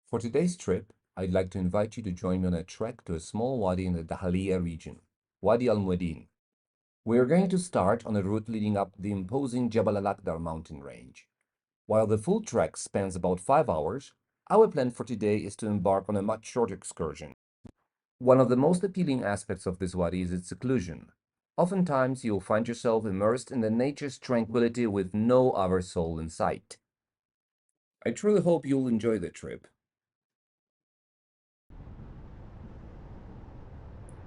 For today's trip, I'd like to invite you to join me on a trek to a small wadi in the Dahaliya region, Wadi al Muaydin. We are going to start on a route leading up the imposing Jabal al Akhdar mountain range. While the full trek spans about 5 hours, our plan for today is to embark on a much shorter excursion. One of the most appealing aspects of this wadi is its seclusion. Oftentimes, you'll find yourself immersed in the nature's tranquility with no other soul in sight. I truly hope you'll enjoy the trip.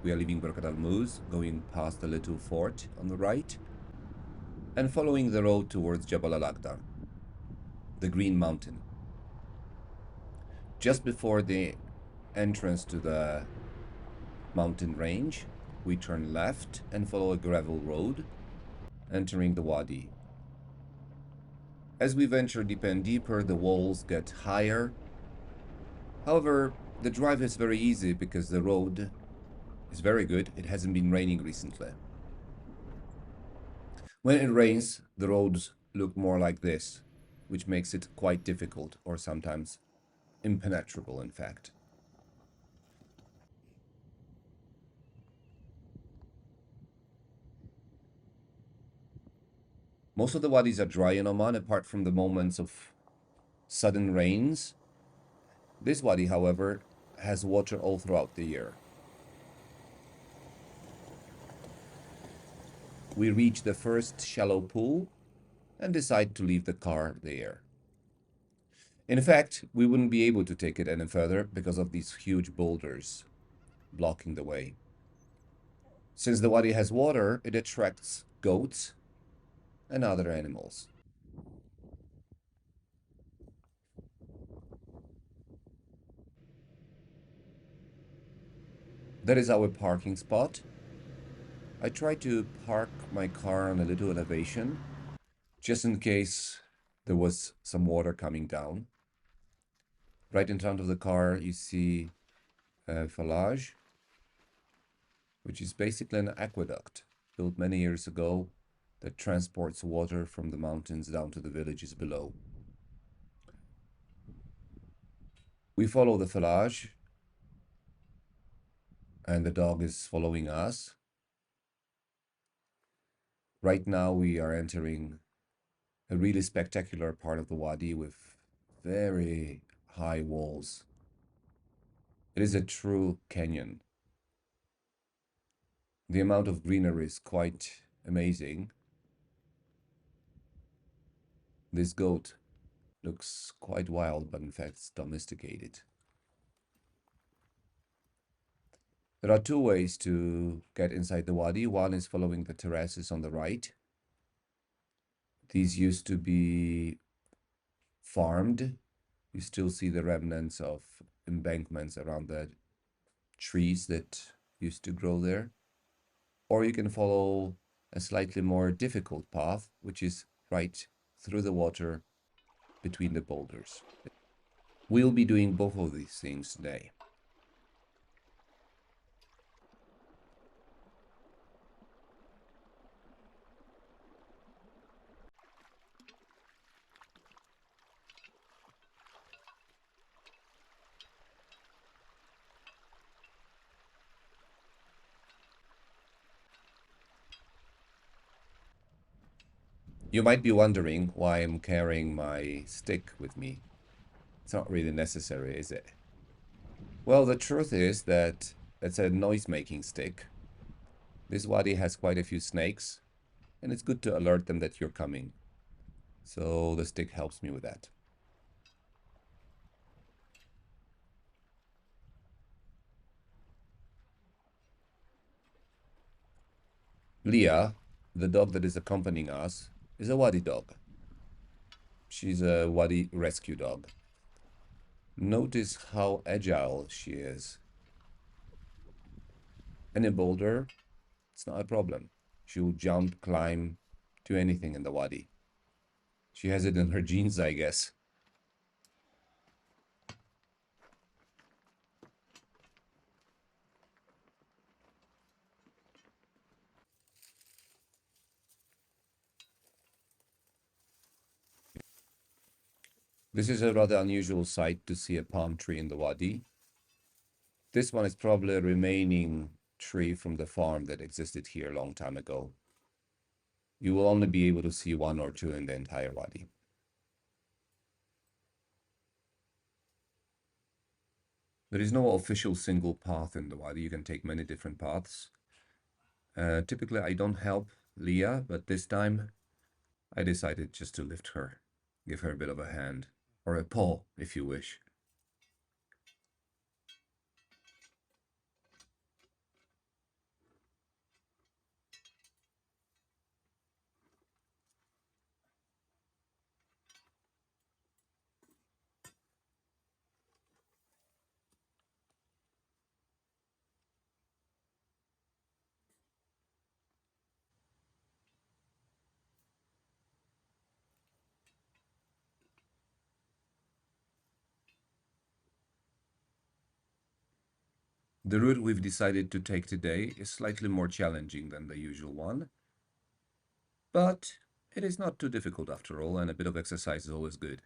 We are leaving Barkat al Muz, going past the little fort on the right, and following the road towards Jabal al Akhdar, the Green Mountain. Just before the entrance to the mountain range, we turn left and follow a gravel road, entering the wadi. As we venture deeper and deeper, the walls get higher. However, the drive is very easy because the road is very good. It hasn't been raining recently. When it rains, the roads look more like this, which makes it quite difficult or sometimes impenetrable, in fact. Most of the wadis are dry in Oman, apart from the moments of sudden rains. This wadi, however, has water all throughout the year. We reach the first shallow pool and decide to leave the car there. In fact, we wouldn't be able to take it any further because of these huge boulders blocking the way. Since the wadi has water, it attracts goats and other animals. That is our parking spot. I try to park my car on a little elevation, just in case there was some water coming down. Right in front of the car, you see a falage, which is basically an aqueduct built many years ago that transports water from the mountains down to the villages below. We follow the falage, and the dog is following us. Right now, we are entering a really spectacular part of the wadi with very high walls. It is a true canyon. The amount of greenery is quite amazing. This goat looks quite wild, but in fact it's domesticated. There are two ways to get inside the wadi. One is following the terraces on the right. These used to be farmed. You still see the remnants of embankments around the trees that used to grow there. Or you can follow a slightly more difficult path, which is right through the water between the boulders. We'll be doing both of these things today. You might be wondering why I'm carrying my stick with me. It's not really necessary, is it? Well, the truth is that it's a noise-making stick. This wadi has quite a few snakes, and it's good to alert them that you're coming. So the stick helps me with that. Leah, the dog that is accompanying us, is a wadi dog. She's a wadi rescue dog. Notice how agile she is. Any boulder, it's not a problem. She will jump, climb, do anything in the wadi. She has it in her genes, I guess. This is a rather unusual sight to see a palm tree in the wadi. This one is probably a remaining tree from the farm that existed here a long time ago. You will only be able to see one or two in the entire wadi. There is no official single path in the wadi. You can take many different paths. Typically, I don't help Leah, but this time I decided just to lift her, give her a bit of a hand, or a paw, if you wish. The route we've decided to take today is slightly more challenging than the usual one, but it is not too difficult after all, and a bit of exercise is always good.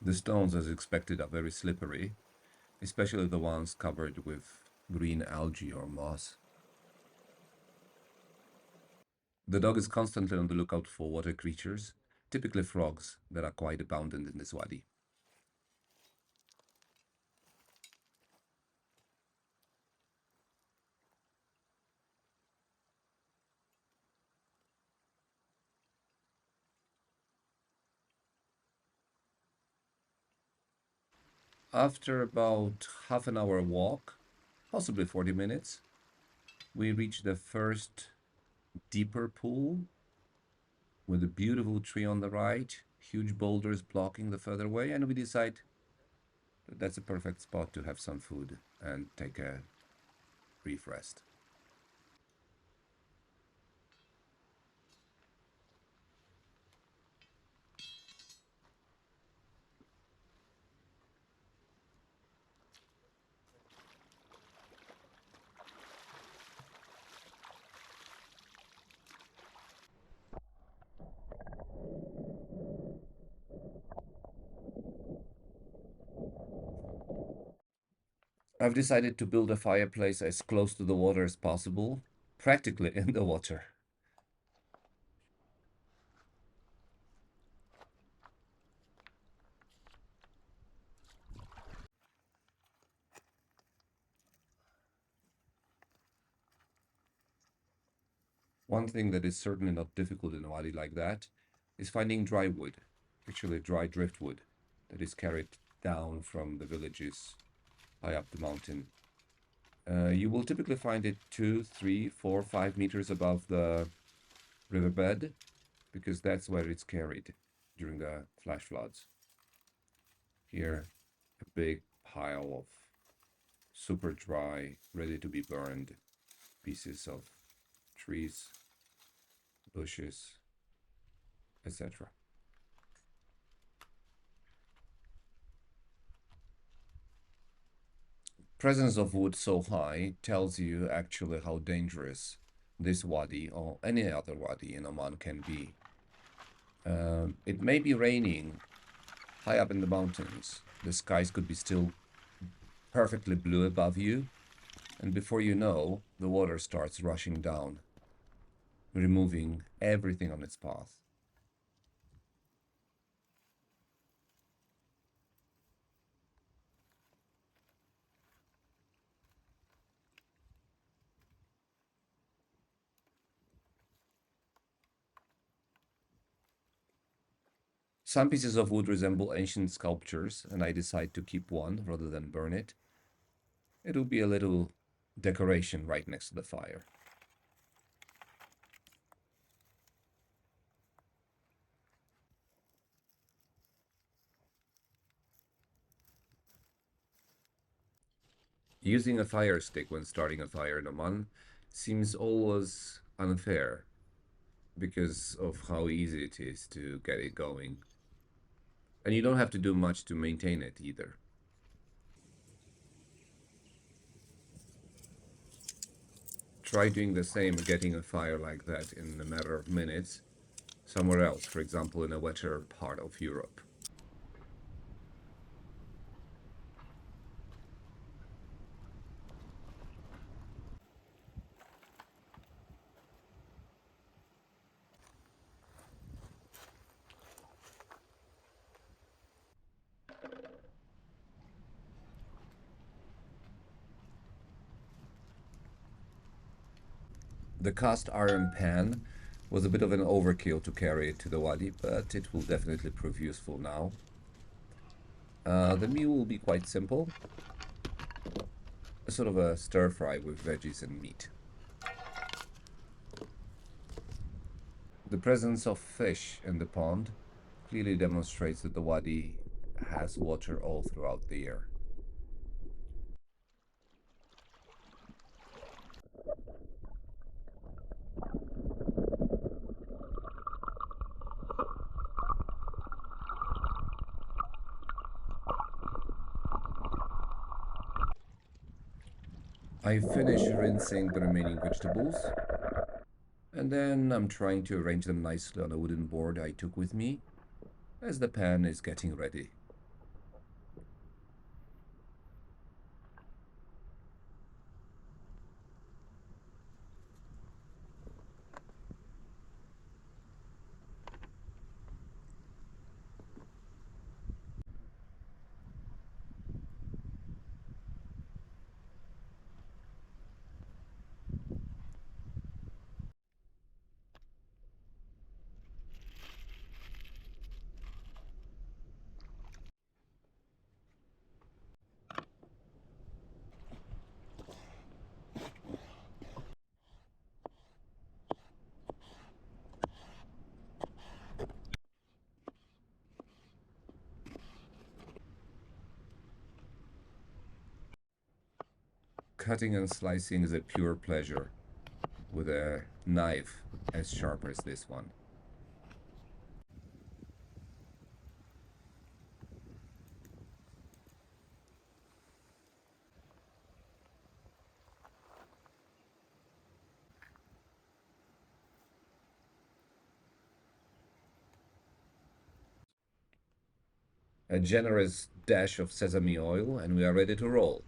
The stones, as expected, are very slippery, especially the ones covered with green algae or moss. The dog is constantly on the lookout for water creatures, typically frogs that are quite abundant in this wadi. After about half an hour walk, possibly 40 minutes, we reach the first deeper pool with a beautiful tree on the right, huge boulders blocking the further way, and we decide that that's a perfect spot to have some food and take a brief rest. I've decided to build a fireplace as close to the water as possible, practically in the water. One thing that is certainly not difficult in a wadi like that is finding dry wood, actually dry driftwood, that is carried down from the villages high up the mountain. You will typically find it 2, 3, 4, 5 meters above the riverbed because that's where it's carried during the flash floods. Here, a big pile of super dry, ready to be burned pieces of trees, bushes, etc. Presence of wood so high tells you actually how dangerous this wadi or any other wadi in Oman can be. It may be raining high up in the mountains. The skies could be still perfectly blue above you, and before you know, the water starts rushing down, removing everything on its path. Some pieces of wood resemble ancient sculptures, and I decide to keep one rather than burn it. It'll be a little decoration right next to the fire. Using a fire stick when starting a fire in Oman seems always unfair, because of how easy it is to get it going. And you don't have to do much to maintain it either. Try doing the same, getting a fire like that in a matter of minutes somewhere else, for example, in a wetter part of Europe. The cast iron pan was a bit of an overkill to carry it to the wadi, but it will definitely prove useful now. The meal will be quite simple, a sort of a stir fry with veggies and meat. The presence of fish in the pond clearly demonstrates that the wadi has water all throughout the year. I finish rinsing the remaining vegetables, and then I'm trying to arrange them nicely on a wooden board I took with me as the pan is getting ready. Cutting and slicing is a pure pleasure with a knife as sharp as this one. A generous dash of sesame oil, and we are ready to roll.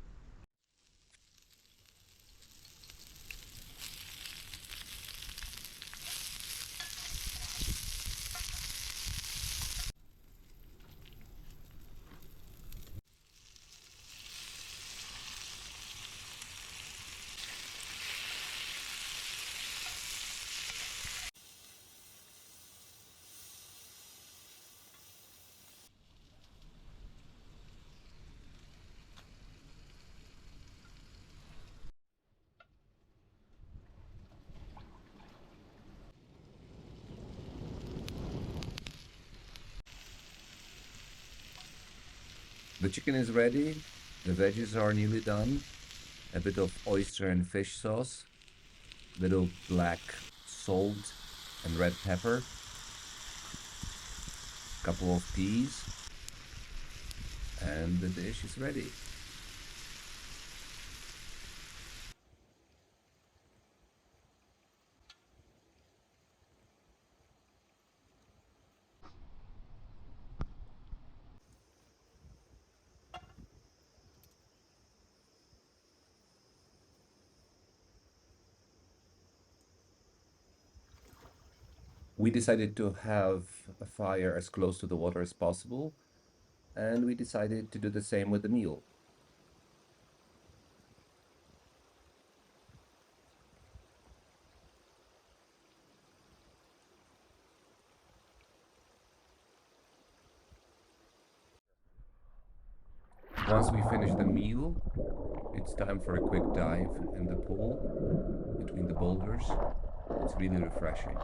The chicken is ready, the veggies are nearly done, a bit of oyster and fish sauce, little black salt and red pepper, couple of peas, and the dish is ready. We decided to have a fire as close to the water as possible, and we decided to do the same with the meal. Once we finish the meal, it's time for a quick dive in the pool between the boulders. It's really refreshing.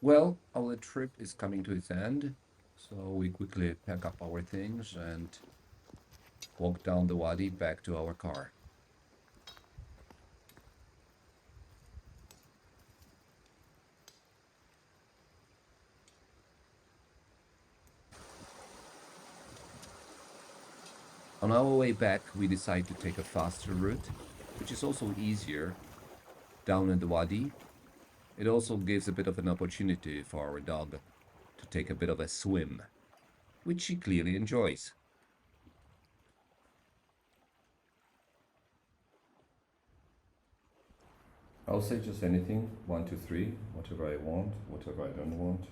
Well, our trip is coming to its end, so we quickly pack up our things and walk down the wadi back to our car. On our way back, we decide to take a faster route, which is also easier down in the wadi. It also gives a bit of an opportunity for our dog to take a bit of a swim, which she clearly enjoys. I'll say just anything, one, two, three, whatever I want, whatever I don't want.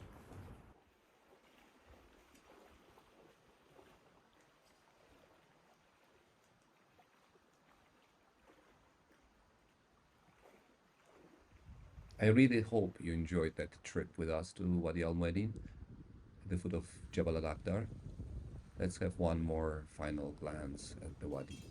I really hope you enjoyed that trip with us to Wadi al Muaydin, at the foot of Jabal al Akhdar. Let's have one more final glance at the Wadi.